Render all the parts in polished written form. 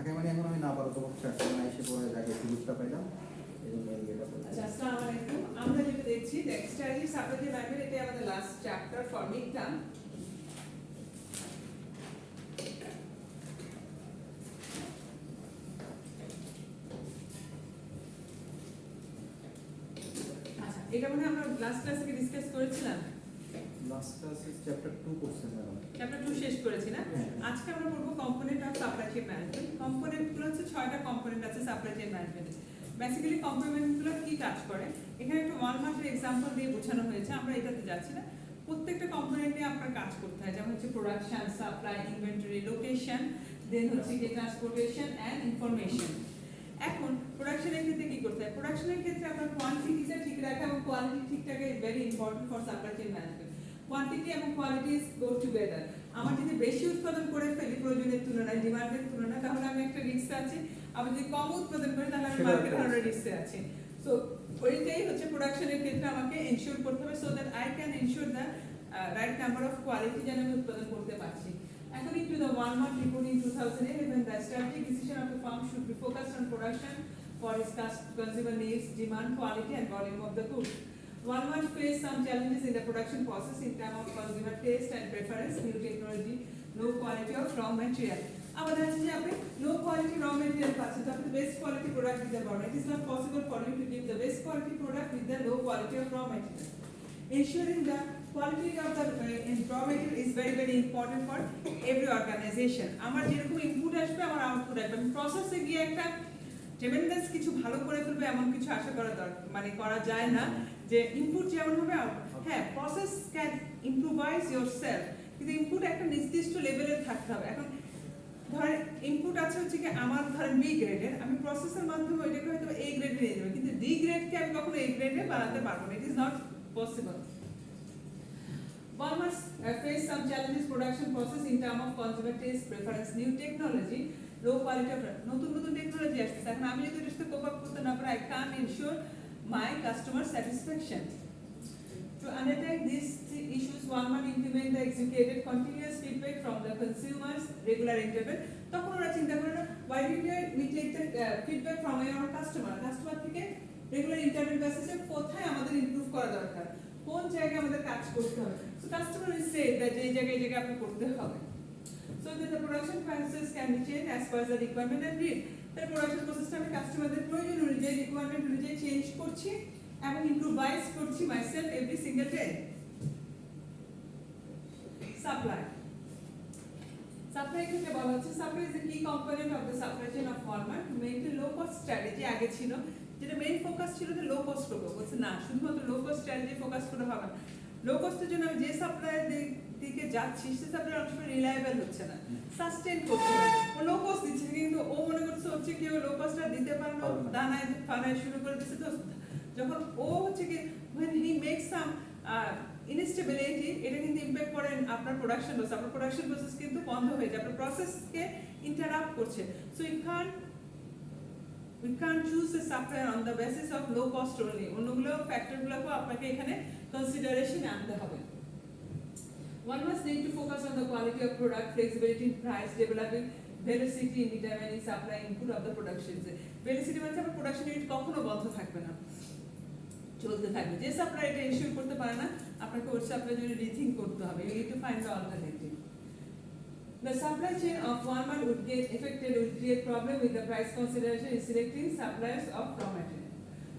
ঢাকায় মানে এখন আমি না পারো তো না এসে পরে ঢাকায় সুযোগটা পাইলাম এজন্য MBA-টা করলাম। আচ্ছা, আসসালামু আলাইকুম। আমরা যেটা দেখছি টেক্সটাইল সাপ্লাই চেইন ম্যানেজমেন্ট, এটা আমাদের last chapter for mid term. আচ্ছা, এটা মানে আমরা লাস্ট ক্লাসে কি ডিসকাস করেছিলাম? লাস্ট ক্লাসে চ্যাপ্টার 2 কোর্সের ম্যাডাম। চ্যাপ্টার 2 শেষ করেছি না? আজকে আমরা পড়ব component of supply chain management. কম্পোনেন্টগুলো হচ্ছে 6টা কম্পোনেন্ট আছে সাপ্লাই চেইন ম্যানেজমেন্টে। বেসিক্যালি কম্পোনেন্টগুলো কি কাজ করে? এখানে একটা ওয়ালমার্টের এক্সাম্পল দিয়ে বোঝানো হয়েছে, আমরা এটাতে যাচ্ছি না। প্রত্যেকটা কম্পোনেন্টে আপনার কাজ করতে হয়, যেমন হচ্ছে প্রোডাকশন, সাপ্লাই, ইনভেন্টরি, লোকেশন, দেন হচ্ছে কি ট্রান্সপোর্টেশন এন্ড ইনফরমেশন। এখন প্রোডাকশনের ক্ষেত্রে কি করতে হয়? প্রোডাকশনের ক্ষেত্রে আপনার কোয়ান্টিটিটা ঠিক রাখা এবং কোয়ালিটি ঠিক রাখা is very important for supply chain management. Quantity এবং কোয়ালিটি ইজ গো টুগেদার। আমার যদি বেশি উৎপাদন করে ফেলি প্রয়োজনের তুলনায়, ডিমান্ডের তুলনায়, তাহলে আমি একটা রিস্কে আছি। আমি যদি কম উৎপাদন করি তাহলে আমি মার্কেট হারানোর রিস্কে আছি। সো ওইটাই হচ্ছে প্রোডাকশনের ক্ষেত্রে আমাকে এনশিওর করতে হবে, so that I can ensure the right number of quality যেন আমি উৎপাদন করতে পারছি। According to the Walmart report in 2011, the strategic decision of the firm should be focused on production for its consumer needs, demand, quality, and volume of the goods. Walmart faced some challenges in the production process in terms of consumer taste and preference, new technology, low quality of raw material. আমাদের আছে যে আপনি low quality র material পাচ্ছেন, তো আপনি best quality product দিতে পারবেন। It is not possible for you to give the best quality product with the low quality of raw material. Ensuring the quality of the raw material is very very important for every organization. আমার যেরকম input আসবে আমার output আসবে। প্রসেসে গিয়ে একটা tremendous কিছু ভালো করে ফেলবে এমন কিছু আশা করা মানে করা যায় না, যে ইনপুট যেমন হবে। হ্যাঁ, প্রসেস ক্যান ইমপ্রুভাইজ ইয়োরসেলফ, কিন্তু ইনপুট একটা নির্দিষ্ট লেভেলে থাকতে হবে। এখন ধরেন ইনপুট আছে হচ্ছে কি আমার ধরেন বি গ্রেডের, আমি প্রসেসের মাধ্যমে ওইটাকে হয়তো এ গ্রেডে নিয়ে যাবো, কিন্তু ডি গ্রেডকে আমি কখনো এ গ্রেডে বানাতে পারবো না। ইট is not possible. Walmart faced some challenges production process in terms of consumer taste, preference, new technology, low quality of নতুন টেকনোলজি আসছে। এখন আমি যদি এটার সাথে কোপ আপ করতে না পারি, I can't ensure my customer satisfaction. To undertake these issues, Walmart implement the executed continuous feedback from the consumers regular interval. তখন ওরা চিন্তা করে না, why did we take the feedback from our customer থেকে regular interview বেসিসে কোথায় আমাদের improve করা দরকার, কোন জায়গায় আমাদের কাজ করতে হবে। So customer will say that এই জায়গায় আপনি করতে হবে। So that the production process can be change as per the requirement and need. তার প্রোডাকশন প্রসেসটা আমি কাস্টমারদের প্রয়োজন অনুযায়ী, রিকোয়ারমেন্ট অনুযায়ী চেঞ্জ করছি এবং ইমপ্রুভাইজ করছি myself every single day. Supply ক্ষেত্রে বলা হচ্ছে সাপ্লাই ইজ দ্য কি component of the supply chain of Walmart to maintain low cost strategy. আগে ছিল যেটা মেইন ফোকাস ছিল যে লো কস্ট করবো, বলছে না শুধুমাত্র লো কস্ট স্ট্র্যাটেজি ফোকাস করে হবে না। লো কস্টের জন্য আমি যে সাপ্লাইয়ের দিকে যাচ্ছি সে সাপ্লায়ার অনেক সময় রিলায়েবল হচ্ছে না, সাস্টেইন করছে না। ও লো কস্ট দিচ্ছে কিন্তু ও মনে করছে হচ্ছে কি লো কস্টটা দিতে পারলো, দানায় ফানায় শুরু করে দিচ্ছে। তো যখন ও হচ্ছে কি when he makes some instability, এটা কিন্তু ইমপ্যাক্ট করে আপনার প্রোডাকশন প্রসেস। আপনার প্রোডাকশন প্রসেস কিন্তু বন্ধ হয়ে যায়, আপনার প্রসেসকে ইন্টারাপ্ট করছে। So we can't choose the supplier on the basis of low cost only. অন্যগুলো ফ্যাক্টরগুলোকে আপনাকে এখানে কনসিডারেশনে আনতে হবে। One must need to focus on the quality of product, flexibility in price, developing velocity in determining supply input of the production. Velocity মানে আপনার production unit কখনো বন্ধ থাকবে না, চলতে থাকবে। যে সাপ্লাই এটা এনশিওর করতে পারে না, আপনাকে ওর সাপ্লাইয়ের জন্য রিথিঙ্ক করতে হবে। You need to find the alternative. The supply chain of Walmart would get affected, would create problem with the price consideration in selecting suppliers of raw material.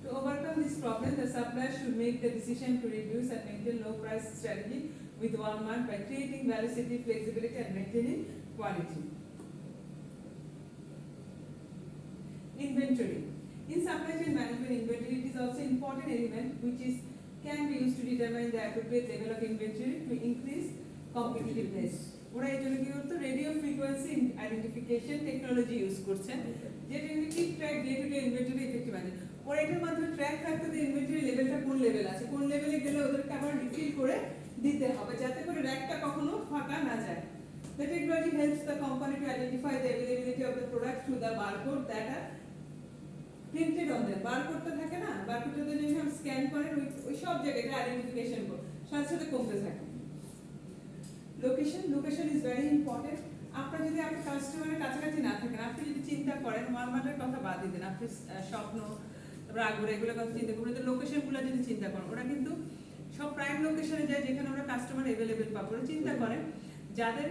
To overcome this problem, the supplier should make the decision to reduce and maintain low price strategy with Walmart by creating velocity, flexibility, and maintaining quality. Inventory. In supply chain management, inventory it is also an important element which can be used to determine the appropriate level of inventory to increase competitiveness. ওরা এই জন্য কি করতো, radio frequency identification technology use করছে, যেটা কি track day to day inventory effective আছে। ওরা এটার মাধ্যমে ট্র্যাক রাখতে যে ইনভেন্টরি লেভেলটা কোন লেভেল আছে, কোন লেভেলে গেলে ওদেরকে আবার রিফিল করে দিতে হবে, যাতে করে র্যাকটা কখনো ফাঁকা না যায়। The technology helps the company to identify the availability of the product through the barcode that are printed on them. বারকোডটা থাকে না, বারকোডটা যদি আপনি স্ক্যান করেন ওই সব জায়গায় আইডেন্টিফিকেশন কোড সাথে সাথে কমতে থাকে। Location is very important. আপনার যদি আপনি কাস্টমারের কাছাকাছি না থাকেন, আপনি আপনি যদি চিন্তা করেন ওয়ালমার্টের কথা বাদ দিয়ে দেন, আপনি স্বপ্ন তারপর আগ্রহ এগুলোর কথা চিন্তা করবেন, তো লোকেশনগুলো যদি চিন্তা করেন, ওরা কিন্তু সব প্রাইম লোকেশনে যায় যেখানে ওরা কাস্টমার অ্যাভেলেবেল পাবো। ওরা চিন্তা করেন যাদের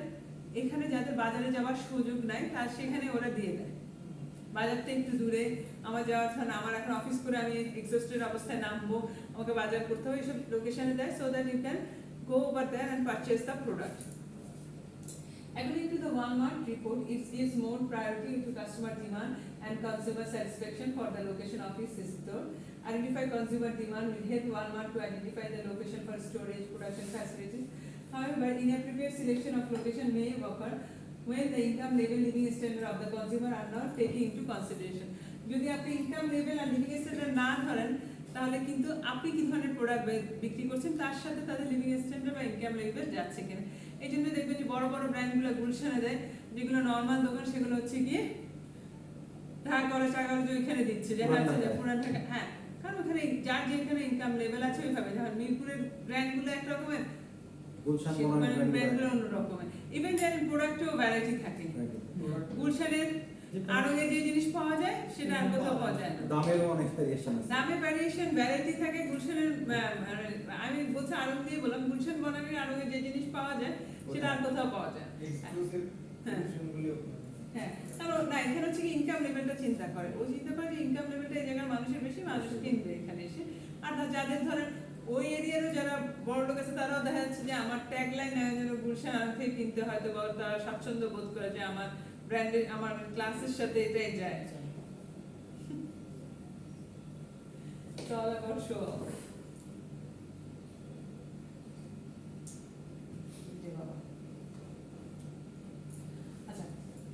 এখানে যাদের বাজারে যাওয়ার সুযোগ নাই তার সেখানে ওরা দিয়ে দেয়। বাজারটা একটু দূরে, আমার যাওয়ার না, আমার এখন অফিস করে আমি এক্সস্টেড অবস্থায় নামবো, আমাকে বাজার করতে হবে, এইসব লোকেশনে দেয়, so that you can go over there and purchase the product. According to the Walmart report, it gives more priority to customer demand and consumer satisfaction for the location of its store. Identify consumer demand will help Walmart to identify the location for storage, production facilities. However, inappropriate selection of location may occur when the income level, living standard of the consumer are not taken into consideration. যদি আপনি income level আর living standard না ধরেন তাহলে কিন্তু আপনি কি ধরনের product বিক্রি করছেন তার সাথে তাদের লিভিং স্ট্যান্ডার্ড বা ইনকাম লেভেল যাচ্ছে কিনা। এই জন্য দেখবেন যে বড় বড় ব্র্যান্ডগুলো গুলশানে দেয়, যেগুলো নর্মাল দোকান সেগুলো হচ্ছে গিয়ে ঢাকা টাকা ওইখানে দিচ্ছে, দেখা যাচ্ছে যে পুরান ঢাকা, হ্যাঁ, কারণ ওখানে যার যেখানে ইনকাম লেভেল আছে ওইভাবে। যখন মিরপুরের ব্র্যান্ডগুলো এক রকমের, ব্র্যান্ডগুলো অন্য রকমের, ইভেন যাদের প্রোডাক্টেও ভ্যারাইটি থাকে। গুলশানের আড়ঙে যে জিনিস পাওয়া যায় সেটা আর কোথাও পাওয়া যায় না, দামেরও অনেক ভ্যারিয়েশন আছে, দামের ভ্যারিয়েশন ভ্যারাইটি থাকে। গুলশানের আমি বলছি আড়ং দিয়ে বললাম, গুলশান বনানীর আড়ঙে যে জিনিস পাওয়া যায় সেটা আর কোথাও পাওয়া যায়। হ্যাঁ, কারণ না, এখানে হচ্ছে কি ইনকাম লেভেলটা চিন্তা করে, ও চিন্তা করে যে ইনকাম লেভেলটা এই জায়গার মানুষের বেশি, মানুষ কিনবে এখানে এসে। আর যাদের ধরেন ওই এরিয়ারও যারা বড় লোক আছে তারাও দেখা যাচ্ছে যে আমার ট্যাগ লাইন যেন গুলশান আড়ং থেকে কিনতে হয়তো বা তারা স্বাচ্ছন্দ্য বোধ করে যে আমার ব্র্যান্ডের আমার ক্লাসের সাথে এটাই যায়। It's all about show off.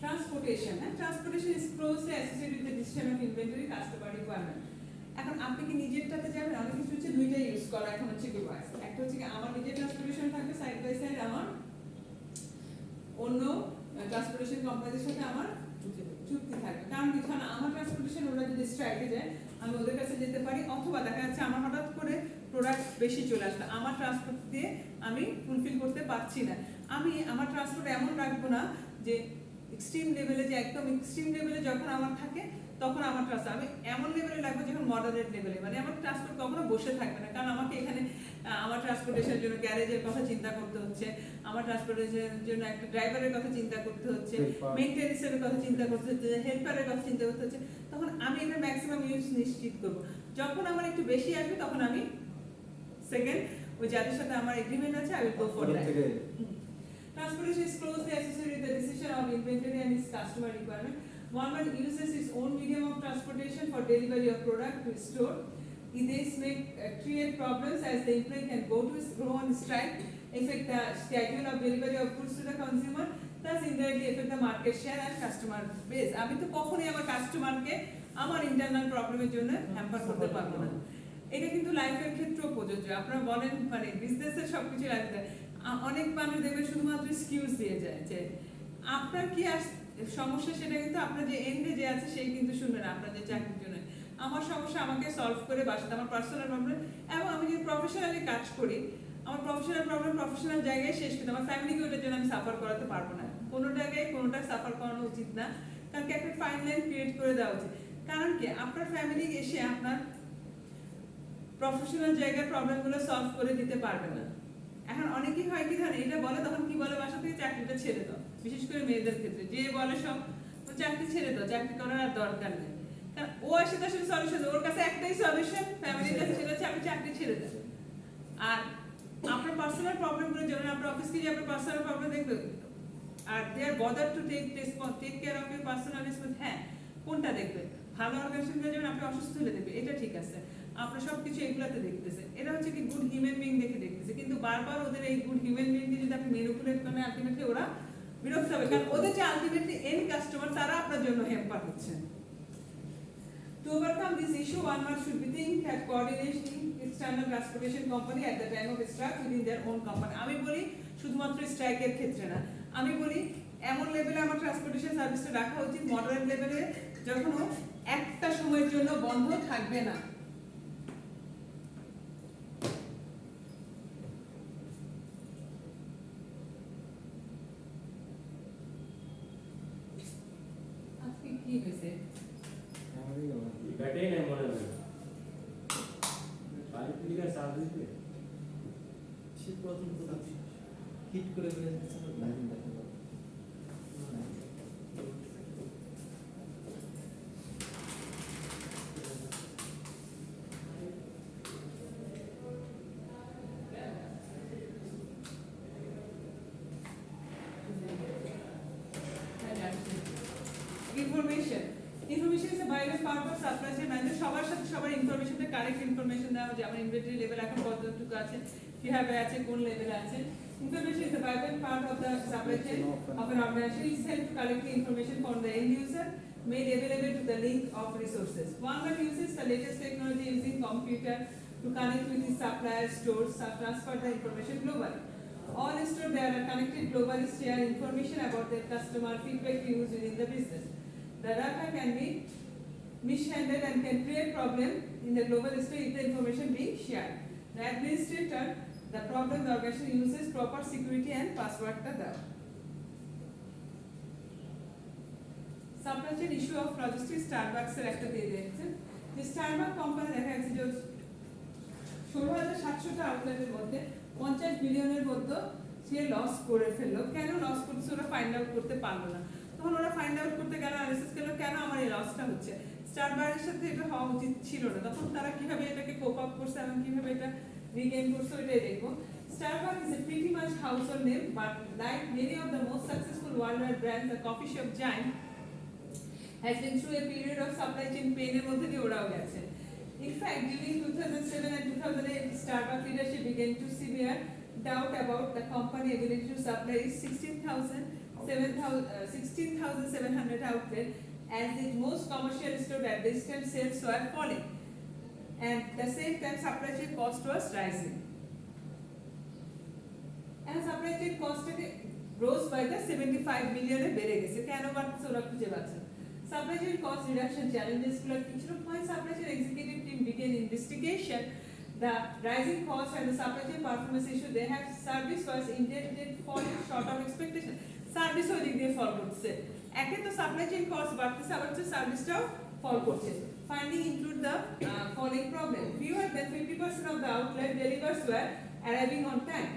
Transportation. Transportation is closely associated with the decision of inventory, customer requirement. এখন আপনি কি নিজেরটাতে যাবেন, অনেক কিছু হচ্ছে দুইটাই ইউজ করা। এখন হচ্ছে কি ওয়াইস, একটা হচ্ছে কি আমার নিজের ট্রান্সপোর্টেশন থাকবে সাইড বাই সাইড, আমার অন্য ট্রান্সপোর্টেশন কোম্পানির সাথে আমার চুক্তি থাকবে। কারণ কি, আমার ট্রান্সপোর্টেশন ওরা যদি স্ট্রাইকে যায় আমি ওদের কাছে যেতে পারি, অথবা দেখা যাচ্ছে আমার হঠাৎ করে প্রোডাক্ট বেশি চলে আসবে, আমার ট্রান্সপোর্ট দিয়ে আমি ফুলফিল করতে পারছি না, আমি আমার ট্রান্সপোর্ট এমন রাখবো না যে এক্সট্রিম লেভেলে, যে একদম এক্সট্রিম লেভেলে যখন আমার থাকে তখন আমার ট্রান্সপোর্ট আমি এমন লেভেলে রাখবো যখন মডারেট লেভেলে, মানে আমার ট্রান্সপোর্ট কখনো বসে থাকবে না। কারণ আমাকে এখানে আমার ট্রান্সপোর্টেশনের জন্য গ্যারেজের কথা চিন্তা করতে হচ্ছে, আমার ট্রান্সপোর্টেশনের জন্য একটা ড্রাইভারের কথা চিন্তা করতে হচ্ছে, মেইনটেনেন্সের কথা চিন্তা করতে হচ্ছে, হেল্পারের কথা চিন্তা করতে হচ্ছে, তখন আমি এটার ম্যাক্সিমাম ইউজ নিশ্চিত করবো। যখন আমার একটু বেশি আসবে তখন আমি সেকেন্ড ওই যাদের সাথে আমার এগ্রিমেন্ট আছে আমি go for that. Transportation is closely associated with the decision of inventory and its customer requirement. Walmart uses its own medium of transportation for delivery of product to store. This may create problems as the employee can go on strike, affect the schedule of delivery of goods to the consumer, thus indirectly affect the market share and customer base. আমি তো কখনোই আমার কাস্টমারকে আমার internal প্রবলেমের জন্য hamper করতে পারবো না। এটা কিন্তু লাইফের ক্ষেত্রেও প্রযোজ্য। আপনারা বলেন মানে বিজনেসের সবকিছু লাগবে, অনেক মানুষ দেখবে শুধুমাত্র এক্সকিউজ দিয়ে যায় যে আপনার কি সমস্যা, সেটা কিন্তু আপনার যে এন্ডে যে আছে সেই কিন্তু শুনবে না আপনার যে চাকরির জন্য। আমার সমস্যা আমাকে সলভ করে বাসাতে, আমার পার্সোনাল প্রবলেম, এবং আমি যদি প্রফেশনালি কাজ করি আমার প্রফেশনাল প্রবলেম প্রফেশনাল জায়গায় শেষ, কিন্তু আমার ফ্যামিলিকে ওটার জন্য আমি সাফার করাতে পারবো না। কোনো জায়গায় কোনোটা সাফার করানো উচিত না, কারণ কি একটা ফাইন লাইন ক্রিয়েট করে দেওয়া উচিত। কারণ কি আপনার ফ্যামিলি এসে আপনার প্রফেশনাল জায়গার প্রবলেমগুলো সলভ করে দিতে পারবে না। এখন অনেকেই হয় কি ধরেন এটা বলে, তখন কি বলে বাসা থেকে চাকরিটা ছেড়ে দাও, বিশেষ করে মেয়েদের ক্ষেত্রে যে বলে সব চাকরি ছেড়ে দাও, চাকরি করার আর দরকার নেই। কারণ ও আসে তার সাথে সলিউশন, ওর কাছে একটাই সলিউশন ফ্যামিলির কাছে, সেটা হচ্ছে আপনি চাকরি ছেড়ে দেন। আর আপনার পার্সোনাল প্রবলেমগুলো যেমন আপনার অফিসকে যে আপনার পার্সোনাল প্রবলেম দেখবে, আর they are bother to take care of your personal response. হ্যাঁ, কোনটা দেখবে? ভালো অর্গানাইজেশনগুলো যেমন আপনি অসুস্থ হলে দেখবে, এটা ঠিক আছে, আপনার সবকিছু এগুলাতে দেখতেছে, এটা হচ্ছে কি গুড হিউম্যান বিং দেখে দেখতেছে। কিন্তু বারবার ওদের এই গুড হিউম্যান বিংকে যদি আপনি ম্যানিপুলেট করেন, আলটিমেটলি ওরা বিরক্ত হবে, কারণ ওদের যে আলটিমেটলি এন্ড কাস্টমার তারা আপনার জন্য হ্যাম্পার হচ্ছেন। To overcome this issue, Walmart should be think at coordinating external transportation company at the time of strike within their own company. আমি বলি শুধুমাত্র স্ট্রাইকের ক্ষেত্রে না, আমি বলি এমন লেভেলে আমার ট্রান্সপোর্টেশন সার্ভিসটা রাখা উচিত, মডারেট লেভেলে, যখন একটা সময়ের জন্য বন্ধ থাকবে না। আজকে কি হয়েছে ব্যাটারি নেই মনে হয় বাড়ি থেকে চার্জ দিতে সে প্রথম প্রথম হিট করে ফেলেছে information is a vital part of supply chain management সবার সাথে সবার ইনফরমেশনটা কারেক্ট ইনফরমেশন দেওয়া যে আমার ইনভেন্টরি লেভেল এখন কতটুকু আছে কিভাবে আছে কোন লেভেলে আছে information is a vital part of the supply chain of an organization. It helps to collect the information from the end user made available to the link of resources. One uses the latest technology using computer to connect with the supplier stores transfer the information globally. All stores that are connected globally share information about their customer feedback used within the business. The data can be mishandled and can create problem in the global store if the information being shared. The administrator, the problem the organization uses proper security and password to the supply chain issue of logistics Starbucks এর একটা দিয়ে দিয়েছে যে Starbucks company দেখা যাচ্ছে যে 16,700 টা আউটলেটের মধ্যে 50 বিলিয়নের মধ্যে সে লস করে ফেললো কেন লস করছে ওরা ফাইন্ড আউট করতে পারলো না তখন ওরা ফাইন্ড আউট করতে গেল অ্যানালিসিস করলো কেন আমার এই লসটা হচ্ছে স্টারবাকসের সাথে এটা হওয়া উচিত ছিল না তখন তারা কিভাবে এটাকে কোপ আপ করছে এবং কিভাবে এটা রিগেইন করছে ওইটাই দেখবো Starbucks is a pretty much household name but like many of the most successful worldwide brands the coffee shop giant has been through a period of supply chain pain এর মধ্যে দিয়ে ওরাও গেছে in fact during 2007 and 2008 Starbucks leadership began to severe doubt about the company ability to supply 16,700 outlets as its most commercial store at this time sales were falling and the same time supply chain cost was rising and supply chain cost rose by the 75 million এ বেড়ে গেছে কেন বাড়ছে ওরা খুঁজে পাচ্ছে supply chain cost reduction challenges গুলো কি ছিল when supply chain executive team began investigation the rising cost and the supply chain performance issue they have service was intended falling short of expectation service ওই দিক দিয়ে ফল করছে একে তো supply chain cost বাড়তেছে আবার হচ্ছে সার্ভিসটাও ফল করছে finding include the following problem fewer than 50% of the outlet delivers were arriving on time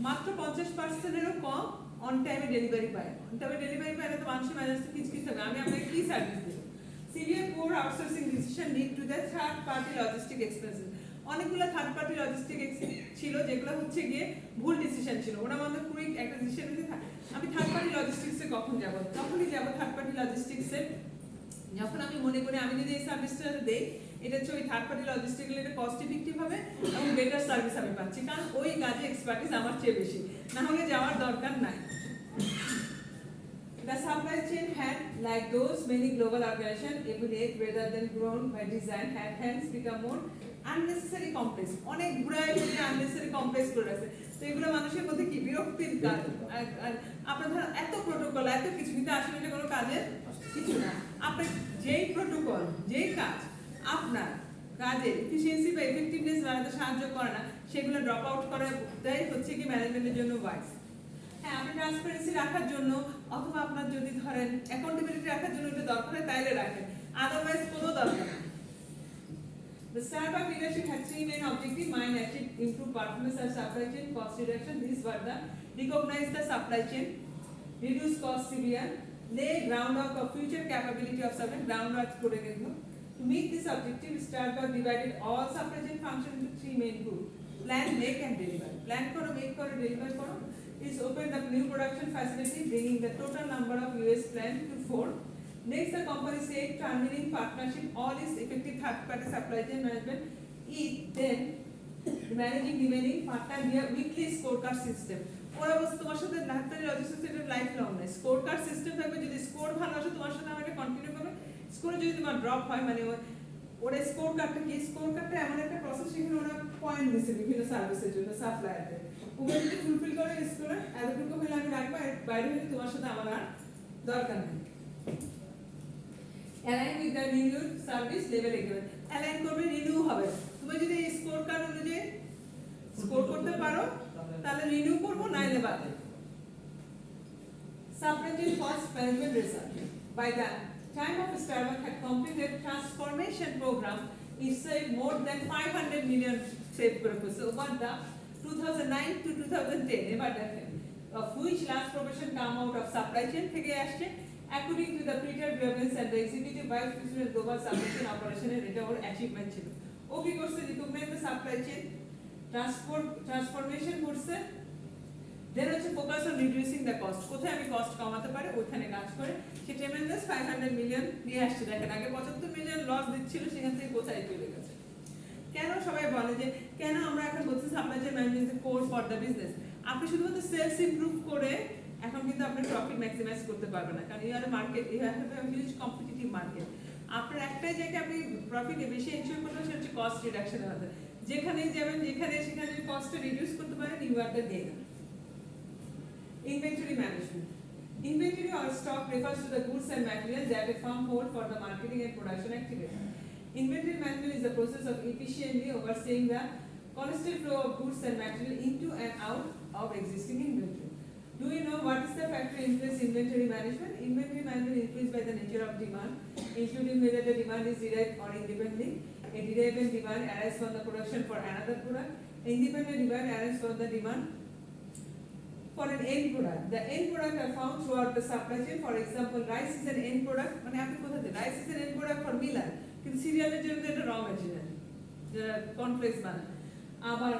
মাত্র 50% এরও কম অন টাইমে ডেলিভারি পায় অন টাইমে ডেলিভারি পায় না তো মানুষের ম্যানেজ কিচকিচ থাকে আমি আপনাকে কি সার্ভিস দেব severe poor outsourcing decision lead to the third party logistic expenses অনেকগুলো থার্ড পার্টি লজিস্টিক ছিল যেগুলো হচ্ছে গিয়ে ভুল ডিসিশন ছিল ওরা আমাদের কুইক একটা ডিসিশন নিতে আমি থার্ড পার্টি লজিস্টিক্সে কখন যাব তখনই যাব থার্ড পার্টি লজিস্টিক্সে যখন আমি মনে করি আমি যদি এই সার্ভিসটা দেই এটা হচ্ছে ওই থার্ড পার্টি লজিস্টিক্যাল এটা কস্ট ইফেক্টিভ হবে এবং বেটার সার্ভিস আমি পাচ্ছি কারণ ওই কাজে এক্সপার্টিস আমার চেয়ে বেশি না হলে যাওয়ার দরকার নাই The supply chain had, like those many global organizations, evolved rather than grown by design, had hence become more unnecessary complex. অনেক ঘুরায় ফিরে unnecessary complex করে রাখছে তো এগুলো মানুষের মধ্যে কি বিরক্তির কাজ আপনার ধর এত প্রোটোকল এত কিছু কিন্তু আসলে এটা কোনো কাজের কিছু না আপনি যেই প্রোটোকল যেই কাজ আপনার কাজের এফিসিয়েন্সি বা এফেক্টিভনেস বাড়াতে সাহায্য করে না সেগুলো ড্রপ আউট করাটাই হচ্ছে কি ম্যানেজমেন্টের জন্য ওয়াইজ হ্যাঁ আপনি ট্রান্সপারেন্সি রাখার জন্য অথবা আপনার যদি ধরেন অ্যাকাউন্টেবিলিটি রাখার জন্য এটা দরকার হয় তাইলে রাখেন আদারওয়াইজ কোনো দরকার নেই The Starbucks leadership had three main objectives: mine achieved improve performance and supply chain cost reduction. These were the recognize the supply chain, reduce cost severe, lay groundwork of future capability of supply groundwork করে গেল To meet this objective, Starbucks divided all supply chain functions into three main groups: plan, make, and deliver. Plan karo, make karo, deliver karo. Is opened up new production facility, bringing the total number of US plant to 4. Next, the company said terminating partnership all its effective third-party supply chain management. Then managing remaining partner via weekly scorecard system. ওরা বলছে তোমার সাথে ডাক্তারি logistics এটা life long না scorecard system থাকবে যদি score ভালো আসে তোমার সাথে আমাকে কন্টিনিউ করবে স্কোরে যদি তোমার ড্রপ হয় মানে ওরা স্কোর কার্ডটা কি স্কোর কার্ডটা এমন একটা প্রসেস সেখানে ওরা পয়েন্ট দিচ্ছে বিভিন্ন সার্ভিসের জন্য সাপ্লায়ারদের ওগুলো যদি ফুলফিল করে স্কোরে এতটুকু হলে আমি রাখবো এর বাইরে হলে তোমার সাথে আমার আর দরকার নেই align with the renewed service level agreement align করবে রিনিউ হবে তুমি যদি এই স্কোর কার্ড অনুযায়ী স্কোর করতে পারো তাহলে রিনিউ করব নাইলে বাদ supply chain cost management research by the time of Starbucks had completed transformation program, it saved more than 500 million save purpose over the 2009 to 2010 এবার দেখেন of which last proportion come out of supply chain থেকে আসছে according to the Peter Grievance and the executive vice president global supply chain operation এর এটা ওর achievement ছিল ও কি করছে recognize the supply chain transformation করছে দেন হচ্ছে focus on reducing the cost কোথায় আমি কস্ট কমাতে পারি ওখানে কাজ করে সে ট্রেমেন্ডাস 500 মিলিয়ন নিয়ে আসছে দেখেন আগে 75 মিলিয়ন লস দিচ্ছিল সেখান থেকে কোথায় চলে গেছে কেন সবাই বলে যে কেন আমরা এখন বলছি supply chain management is core for the business আপনি শুধুমাত্র সেলস ইমপ্রুভ করে এখন কিন্তু আপনি প্রফিট ম্যাক্সিমাইজ করতে পারবেন না কারণ you are market you have a huge competitive market আপনার একটাই জায়গায় আপনি প্রফিটে বেশি এনশিওর করতে সেটা হচ্ছে কস্ট রিডাকশন হবে যেখানে যাবেন যেখানে সেখানে কস্ট রিডিউস করতে পারেন you are the gainer Inventory management. Inventory or stock refers to the goods and materials that a firm holds for the marketing and production activity. Inventory management is the process of efficiently overseeing the constant flow of goods and material into and out of existing inventory. Do you know what is the factor influence inventory management? Inventory management is influenced by the nature of demand, including whether the demand is derived or independent. A derived demand arises from the production for another product. Independent demand arises from the demand for an end product. The end product are found throughout the supply chain. For example, rice is an end product. মানে আপনি কোথাতে rice is an end product for Milan. কিন্তু সিরিয়ালের জন্য এটা raw material. যারা কনফ্লেক্স বানায়। আবার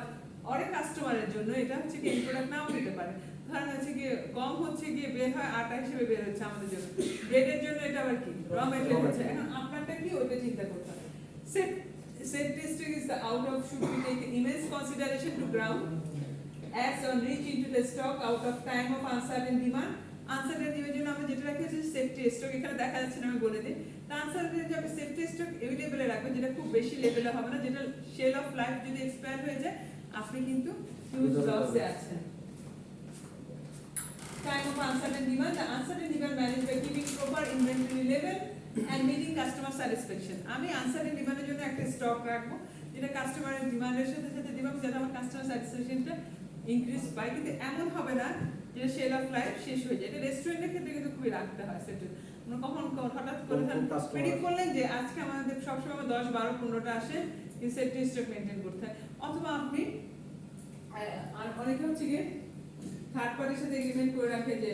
অনেক কাস্টমারের জন্য এটা হচ্ছে কি end product নাও হতে পারে। ধরেন হচ্ছে কি গম হচ্ছে কি বের হয় আটা হিসেবে বের হচ্ছে আমাদের জন্য। ব্রেডের জন্য এটা আবার কি raw material হচ্ছে। এখন আপনারটা কি ওইটা চিন্তা করতে হবে। Set testing is the out of should be taken immense consideration to ground as on reach into the stock out of time of uncertain demand uncertain demand জন্য আমরা যেটা রাখি হচ্ছে সেফটি স্টক এখানে দেখা যাচ্ছে না আমি বলে দিই তা আনসারটেন যে আপনি সেফটি স্টক এভেলেবল রাখবেন যেটা খুব বেশি লেভেলে হবে না যেটা শেল অফ লাইফ যদি এক্সপায়ার হয়ে যায় আপনি কিন্তু হিউজ লসে আছেন time of uncertain demand the uncertain demand managed by keeping proper inventory level and meeting customer satisfaction আমি uncertain demand এর জন্য একটা স্টক রাখবো যেটা কাস্টমারের ডিমান্ডের সাথে সাথে দিব যাতে আমার কাস্টমার স্যাটিসফ্যাকশনটা ইনক্রিজ পায় কিন্তু এমন হবে না যে সেল অফ লাইফ শেষ হয়ে যায় এটা রেস্টুরেন্টের ক্ষেত্রে কিন্তু খুবই রাখতে হয় সেটা আমরা কখন হঠাৎ করে প্রেডিক্ট করলেন যে আজকে আমাদের সবসময় 10 12 15টা আসে সেফটি স্টক মেইনটেইন করতে হয় অথবা আপনি আর অনেকে হচ্ছে কি থার্ড পার্টির সাথে এগ্রিমেন্ট করে রাখে যে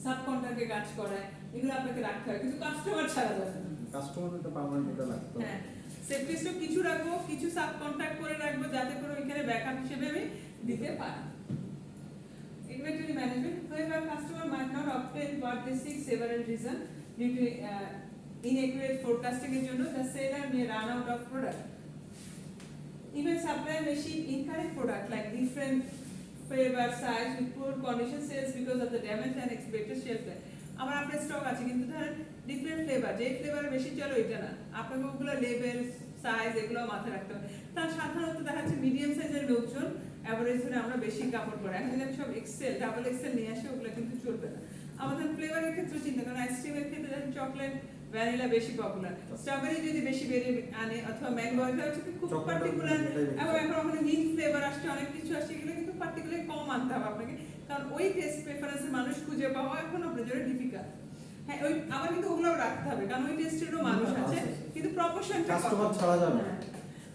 সাব কন্ট্রাক্টে কাজ করায় এগুলো আপনাকে রাখতে হয় কিন্তু কাস্টমার ছাড়া যাবে না কাস্টমার তো পার্মানেন্ট এটা লাগতো হ্যাঁ সেফটি স্টক কিছু রাখবো কিছু সাব কন্ট্রাক্ট করে রাখবো যাতে করে ওইখানে ব্যাকআপ হিসেবে আমি দিতে পারি inventory management wherever customer might not obtain what they seek several reasons due to inaccurate forecasting এর জন্য the seller may run out of product even supplier may ship incorrect product like different flavor size with poor condition sales because of the damage and expected shelf life আমার আপনার stock আছে কিন্তু ধরেন different flavour যে flavour বেশি চলে ওইটা না আপনাকে ওগুলো লেভেল সাইজ এগুলো মাথায় রাখতে হবে তার সাধারণত দেখা যাচ্ছে মিডিয়াম সাইজের লোকজন এভারেজ ধরে আমরা বেশি কাপড় পরে এখন যদি আমি সব এক্সেল ডাবল এক্সেল নিয়ে আসি ওগুলো কিন্তু চলবে না আমাদের ফ্লেভারের ক্ষেত্রে চিন্তা করেন আইসক্রিমের ক্ষেত্রে যেমন চকলেট ভ্যানিলা বেশি পপুলার স্ট্রবেরি যদি বেশি বেড়ে আনে অথবা ম্যাঙ্গো এটা হচ্ছে খুব পার্টিকুলার এবং এখন ওখানে মিন্ট ফ্লেভার আসছে অনেক কিছু আসছে এগুলো কিন্তু পার্টিকুলার কম আনতে হবে আপনাকে কারণ ওই টেস্ট প্রেফারেন্সের মানুষ খুঁজে পাওয়া এখন আপনার জন্য ডিফিকাল্ট হ্যাঁ ওই আবার কিন্তু ওগুলোও রাখতে হবে কারণ ওই টেস্টেরও মানুষ আছে কিন্তু প্রপোর্শনটা কাস্টমার ছাড়া যাবে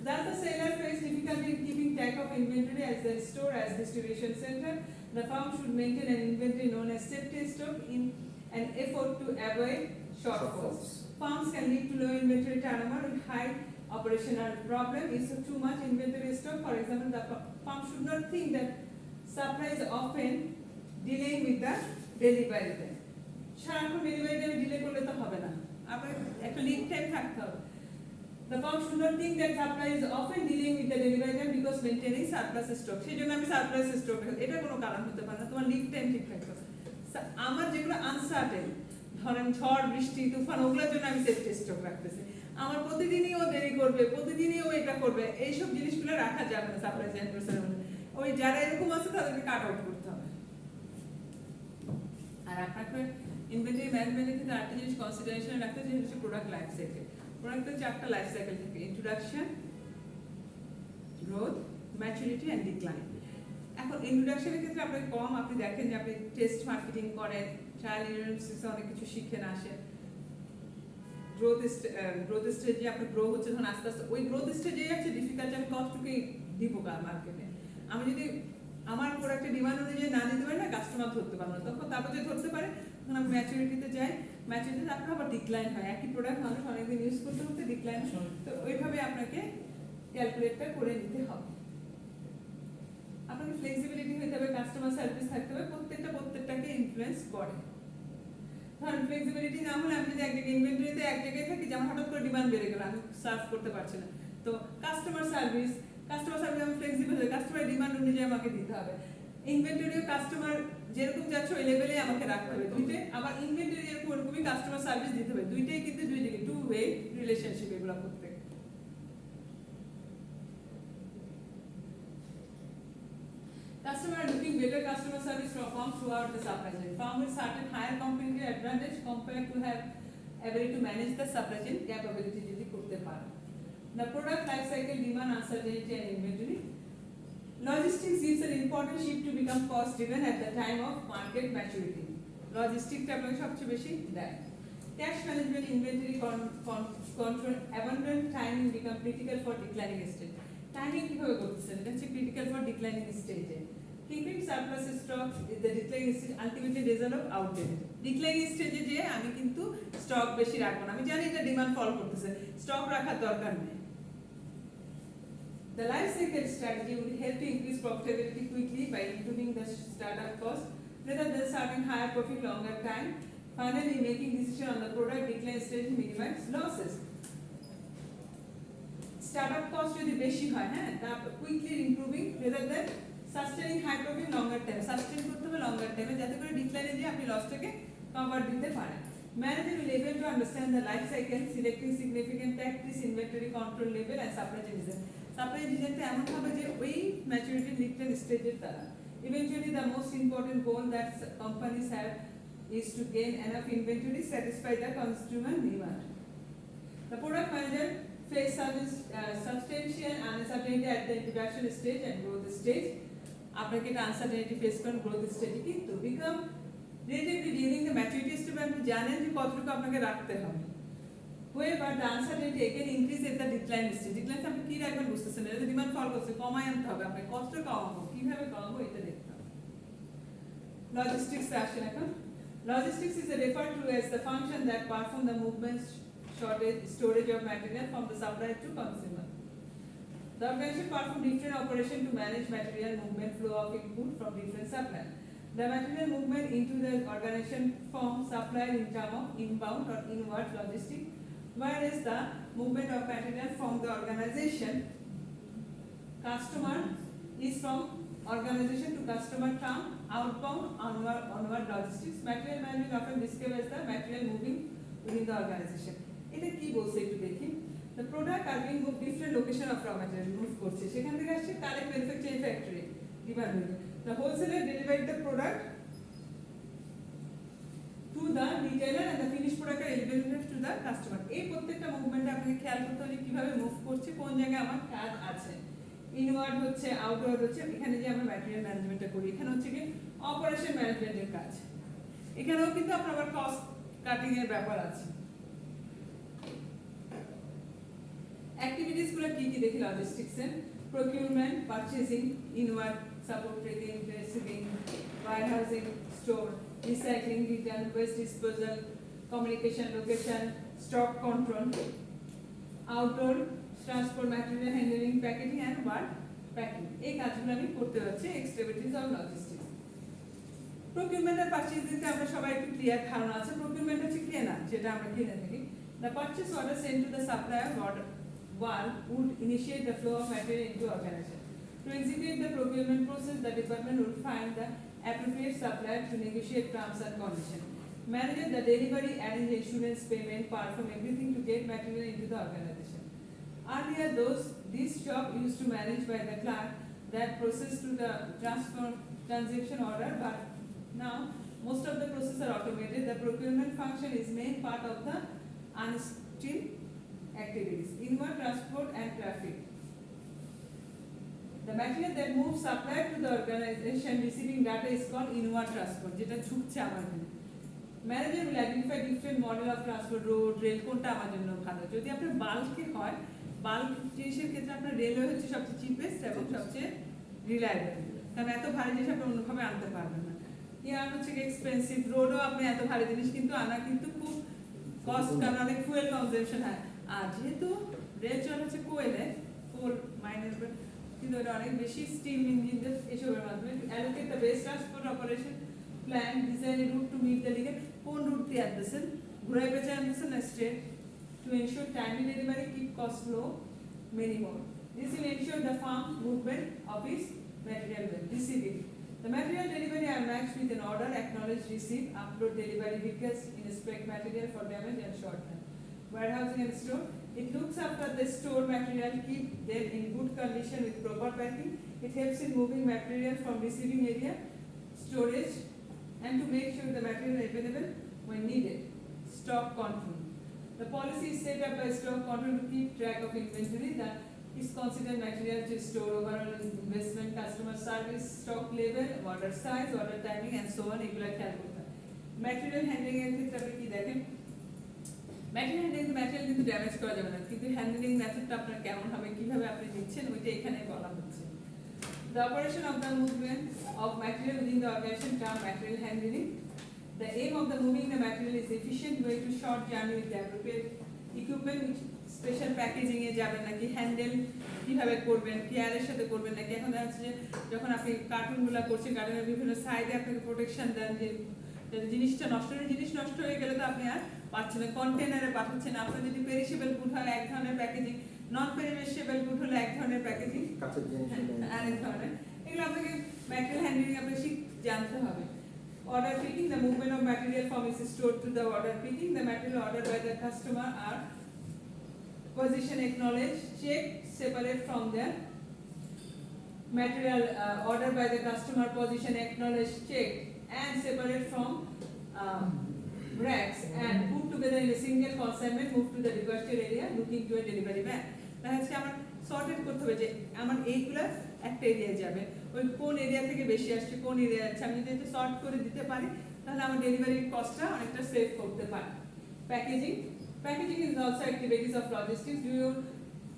That the seller face difficulty in keeping track of inventory as the store as distribution center, the firm should maintain an inventory known as safety stock in an effort to avoid shortfalls. Firms can lead to low inventory turnover with high operational problem. Is too much inventory stock, for example, the firm should not think that supply is often delaying with the delivery time. সারাক্ষণ delivery টাইমে delay করলে তো হবে না আপনার একটা lead time থাকতে হবে The firm should not think that supply is often dealing with the delivery time because maintaining surplus stock. সেই জন্য আমি surplus stock এটা কোনো কারণ হতে পারে না তোমার লিড টাইম ঠিক থাকবে আমার যেগুলো আনসার্টেন ধরেন ঝড় বৃষ্টি তুফান ওগুলোর জন্য আমি সেফটি স্টক রাখতেছি আমার প্রতিদিনই ও দেরি করবে প্রতিদিনই ও এটা করবে এইসব জিনিসগুলো রাখা যাবে না সাপ্লাই চেইন পার্সনের মধ্যে ওই যারা এরকম আছে তাদেরকে কাট আউট করতে হবে আর আপনাকে ইনভেন্টরি ম্যানেজমেন্টের ক্ষেত্রে আরেকটা জিনিস কনসিডারেশন রাখতে হবে যেটা হচ্ছে প্রোডাক্ট লাইফ সাইকেল প্রোডাক্টের চারটা লাইফ সাইকেল থাকে introduction growth maturity and decline এখন ইন্ট্রোডাকশনের ক্ষেত্রে আপনি দেখেন যে আপনি টেস্ট মার্কেটিং করেন ট্রায়াল ইউনিভার্সিটিতে অনেক কিছু শিখেন আসেন গ্রোথ স্টেজে আপনি গ্রো হচ্ছে ধরুন আস্তে আস্তে ওই গ্রোথ স্টেজে আছে ডিফিকাল্ট আমি কতটুকুই দিব মার্কেটে। আমি যদি আমার প্রোডাক্টের ডিমান্ড অনুযায়ী না দিতে পারি না কাস্টমার ধরতে পারবো না, তখন তারপর যদি ধরতে পারে তখন আমি ম্যাচুরিটিতে যাই, ম্যাচুরিটিতে আপনার আবার ডিক্লাইন হয়, একই প্রোডাক্ট মানুষ অনেকদিন ইউজ করতে করতে ডিক্লাইন হয়। তো ওইভাবে আপনাকে ক্যালকুলেটটা করে নিতে হবে। আপনাকে ফ্লেক্সিবিলিটি হতে হবে, কাস্টমার সার্ভিস থাকতে হবে, প্রত্যেকটাকে ইনফ্লুয়েন্স করে। ধরেন ফ্লেক্সিবিলিটি না হলে আমি যদি এক জায়গায় ইনভেন্টরিতে এক জায়গায় থাকি, যেমন হঠাৎ করে ডিমান্ড বেড়ে গেল আমি সার্ভ করতে পারছি না, তো কাস্টমার সার্ভিস আমি ফ্লেক্সিবল হই, কাস্টমার ডিমান্ড অনুযায়ী আমাকে দিতে হবে। ইনভেন্টরিও কাস্টমার যেরকম যাচ্ছে ওই লেভেলে আমাকে রাখতে হবে দুইটাই, আবার ইনভেন্টরি এরকম ওরকমই কাস্টমার সার্ভিস দিতে হবে, দুইটাই কিন্তু দুই দিকে টু ওয়ে রিলেশনশিপ এগুলো করতে। Customer are looking better customer service from throughout the supply chain. Firm with certain higher competitive advantage compared to have ability to manage the supply chain capability যদি করতে পারে। The product life cycle demand uncertainty and inventory. Logistics gives an important shift to become cost driven at the time of market maturity. Logistics টা আপনাকে সবচেয়ে বেশি দেয়। Cash management, inventory control, abundant timing become critical for declining stage. Timing কিভাবে করতেছেন? এটা হচ্ছে critical for declining stage. Keeping surplus stocks is the declining stage ultimately result of outdated. Declining stage যে আমি কিন্তু স্টক বেশি রাখবো না, আমি জানি এটা ডিমান্ড ফল করতেছে, স্টক রাখার দরকার নেই। The life cycle strategy would help to increase profitability quickly by improving the startup cost rather than serving higher profit longer time. Finally, making decision on the product decline stage minimize losses. Startup cost যদি বেশি হয়, হ্যাঁ, তারপর quickly improving rather than sustaining high profit longer time. Sustain করতে হবে longer time যাতে করে ডিক্লাইনে যে আপনি লসটাকে কভার দিতে পারেন। Manager will able to understand the life cycle, selecting significant tactics, inventory control level and supply chain design. Supply chain ডিজাইনটা এমন হবে যে ওই ম্যাচুরিটি ডিক্লাইন স্টেজের দ্বারা eventually the most important goal that companies have is to gain enough inventory satisfy the consumer demand. The product manager face substantial uncertainty at the introduction stage and growth stage. আপনাকে এটা uncertainty face করেন growth স্টেজে, কিন্তু become relatively during the maturity stage আপনি জানেন যে কতটুকু আপনাকে রাখতে হবে। However, the uncertainty again increase at the decline stage. Decline আপনি কি রাখবেন বুঝতেছেন না, এটা ডিমান্ড ফল করছে, কমাই আনতে হবে, আপনি কতটা কমাবো, কিভাবে কমাবো এটা দেখতে হবে। লজিস্টিক্স আসেন এখন। Logistics is referred to as the function that perform the movement, storage of material from the supplier to consumer. The organization perform different operation to manage material movement flow of input from different suppliers. The material movement into the organization from supplier in terms of inbound or inward logistics, whereas the movement of material from the organization customer is from organization to customer term outbound onward logistics. Material management often described as the material moving within the organization. এটা কি বলছে একটু দেখি। The product are being moved different location of raw material move করছে, সেখান থেকে আসছে correct manufacturing factory demand হলো। The wholesaler delivered the product to the retailer and the finished product are delivered to the customer. এই প্রত্যেকটা movement আপনাকে খেয়াল করতে হবে কিভাবে মুভ করছে, কোন জায়গায় আমার কাজ আছে। ইনওয়ার্ড হচ্ছে, আউটওয়ার্ড হচ্ছে, এখানে যে আমরা ম্যাটেরিয়াল ম্যানেজমেন্টটা করি, এখানে হচ্ছে কি অপারেশন ম্যানেজমেন্টের কাজ। এখানেও কিন্তু আপনার আবার কস্ট কাটিং এর ব্যাপার আছে। অ্যাক্টিভিটিস গুলো কি কি দেখি লজিস্টিক্সে? Procurement, purchasing, inward, support tracking, receiving, warehousing, store, recycling, return, waste disposal, communication, location, stock control, outdoor, transport, material handling, packaging and ward packing. এই কাজগুলো আমি করতে হচ্ছে এক্সট্রাভিটিস অফ লজিস্টিক্স। প্রকিউরমেন্ট আর পারচেজিংতে আমরা সবাই একটু ক্লিয়ার ধারণা আছে। প্রকিউরমেন্ট হচ্ছে কেনা, যেটা আমরা কিনে থাকি। The purchase order sent to the supplier order one would initiate the flow of material into organization. To execute the procurement process, the department would find the appropriate supplier to negotiate terms and conditions. Manage the delivery, arrange insurance payment, perform everything to get material into the organization. Earlier, this job used to manage by the clerk that process to the transfer transaction order, but now most of the processes are automated. The procurement function is main part of the unskilled activities, inward transport and traffic. The material that moves supplier to the organization receiving data is called inward transport, যেটা ঢুকছে আমার এখানে। Manager will identify different model of transport, road, rail কোনটা আমার জন্য ভালো। যদি আপনার বাল্কে হয়, বাল্ক জিনিসের ক্ষেত্রে আপনার রেলওয়ে হচ্ছে সবচেয়ে চিপেস্ট এবং সবচেয়ে রিলায়েবল, কারণ এত ভারী জিনিস আপনি অন্যভাবে আনতে পারবেন না। এয়ার হচ্ছে এক্সপেন্সিভ, রোডও আপনি এত ভারী জিনিস কিন্তু আনা কিন্তু খুব কস্ট, কারণ অনেক ফুয়েল কনজাম্পশন হয়। আর যেহেতু রেল চলে হচ্ছে কোয়েলে, কোল মাইনের, কিন্তু এটা অনেক বেশি স্টিম ইঞ্জিন এসবের মাধ্যমে allocate the best transport operation plan, design a route to meet the legal, কোন রুট দিয়ে আনতেছেন, ঘুরাই পেঁচে আনতেছেন না straight, to ensure timely delivery, keep cost low, many more. This will ensure the farm movement of its material well. Receiving the material delivery are matched with an order, acknowledge, receive, upload delivery vehicles, inspect material for damage and shortcut. Warehousing and store, it looks after the store material, keep them in good condition with proper packing. It helps in moving material from receiving area, storage, and to make sure the material is available when needed. Stock control, the policy is set up by stock control to keep track of inventory that is considered material to store, overall investment, customer service, stock level, order size, order timing, and so on. এগুলা খেয়াল করতে হবে। Material handling এর ক্ষেত্রে আপনি কি দেখেন, material কিন্তু ড্যামেজ করা যাবে না, কিন্তু হ্যান্ডলিং মেথডটা আপনার কেমন হবে, কিভাবে আপনি দিচ্ছেন, ওইটা এখানে বলা হচ্ছে। The operation of the movement of material within the organization term material handling. The aim of the moving the material is efficient way to short journey with the appropriate equipment, which special packaging এ যাবেন নাকি handle কিভাবে করবেন, কেয়ারের সাথে করবেন নাকি। এখন দেখা যাচ্ছে যে যখন আপনি কার্টুনগুলো করছেন, কার্টুনের বিভিন্ন সাইডে আপনাকে প্রোটেকশন দেন, যে জিনিসটা নষ্ট হয়ে, জিনিস নষ্ট হয়ে গেলে তো আপনি আর পাচ্ছেন না, কন্টেনারে পাঠাচ্ছেন। আপনার যদি পেরিশেবল গুড হয় এক ধরনের প্যাকেজিং, নন পেরিশেবল গুড হলে এক ধরনের প্যাকেজিং, কাঁচের জিনিস আরেক ধরনের। এগুলো আপনাকে ম্যাটেরিয়াল হ্যান্ডলিং আপনাকে জানতে হবে। Order picking, the movement of material from its store to the order picking. The material ordered by the customer are position acknowledged, checked, separate from the material ordered by the customer, position acknowledged, checked, and separate from racks and put together in a single consignment, moved to the departure area, looking to a delivery van. দেখা যাচ্ছে আমার sorted করতে হবে যে আমার এইগুলা একটা এরিয়ায় যাবে, ওই কোন এরিয়া থেকে বেশি আসছে, কোন এরিয়া যাচ্ছে, আমি যদি সর্ট করে দিতে পারি তাহলে আমার ডেলিভারির কস্টটা অনেকটা সেভ করতে পারি। Packaging is also activities of logistics.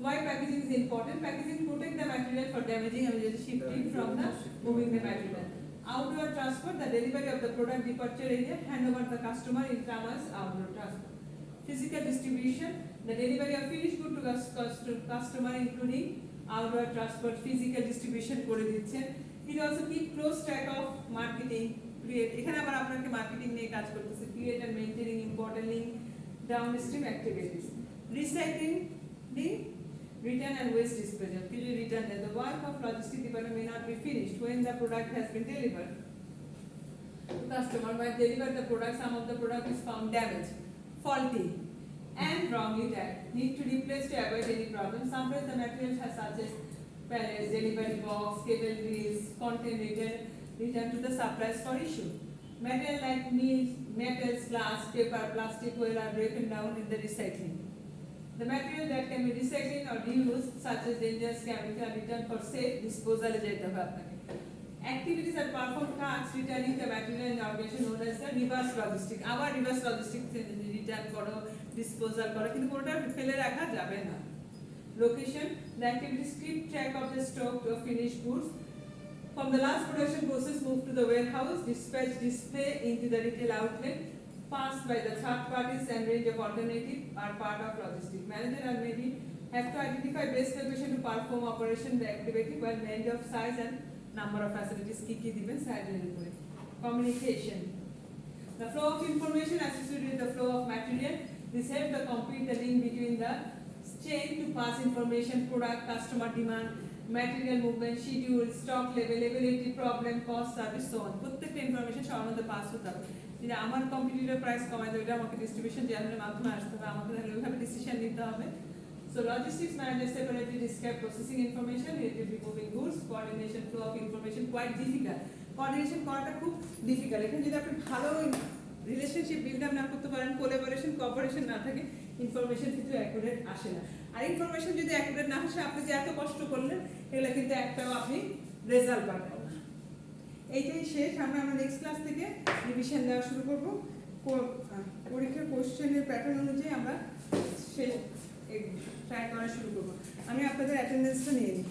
Why packaging is important? Packaging protect the material for damaging and shifting from the moving the material. Outdoor transport, the delivery of the product departure area, hand over the customer in commerce, outdoor transport. Physical distribution, the delivery of finished good to customer including outdoor transport, physical distribution করে দিচ্ছেন। It also keep close track of marketing, create, এখানে আবার আপনাকে marketing নিয়ে কাজ করতেছে, create and maintaining important link downstream activities. Recycling, the return and waste disposal, return, the work of logistics department may not be finished when the product has been delivered to customer. While deliver the product, some of the product is found damaged, faulty, and wrongly tagged, need to replace to avoid any problem. Sometimes the materials has such as pallets, delivery box, cable reels, content return to the suppliers for issue. Material like metals, glass, paper, plastic oil are broken down in the recycling. The material that can be recycled or reused, such as dangerous chemical, returned for safe disposal. Activities are performed tasks returning the material in the organization known as the reverse logistics. Our reverse logistics return করো, disposal করো, কিন্তু কোনটা ফেলে রাখা যাবে না। Location, the activities keep track of the stock of finished goods from the last production process, move to the warehouse, dispatch, display into the retail outlet, passed by the third parties, and range of alternative are part of logistics. Manager and maybe have to identify best location to perform operation the activity, while range of size and number of facilities kiki diben side উপরে। Communication, the flow of information associated with the flow of material. This helps to complete the link between the chain to pass information, product, customer demand, material movement, schedule, stock level, availability, problem, cost, service, so on. প্রত্যেকটা information সবার মধ্যে pass হতে হবে। যদি আমার competitor price কমায় দেবে, এটা আমাকে ডিস্ট্রিবিউশন চ্যানেলের মাধ্যমে আসতে হবে, আমাকে তাহলে ওইভাবে ডিসিশন নিতে হবে। So logistics manager separately describe processing information related to moving goods, coordination, flow of information quite difficult. Coordination করাটা খুব ডিফিকাল্ট। এখানে যদি আপনি ভালো রিলেশনশিপ বিল্ড আপ না করতে পারেন, কোলাবোরেশন কোঅপারেশন না থাকে, ইনফরমেশন কিন্তু অ্যাকুরেট আসে না। আর ইনফরমেশন যদি অ্যাকুরেট না আসে, আপনি যে এত কষ্ট করলেন এগুলো কিন্তু একটাও আপনি রেজাল্ট পাবেন না। এইটাই শেষ। আমরা নেক্সট ক্লাস থেকে রিভিশন দেওয়া শুরু করব। পরীক্ষার কোশ্চেনের প্যাটার্ন অনুযায়ী আমরা ট্রাই করা শুরু করবো। আমি আপনাদের অ্যাটেন্ডেন্সটা নিয়ে নিই।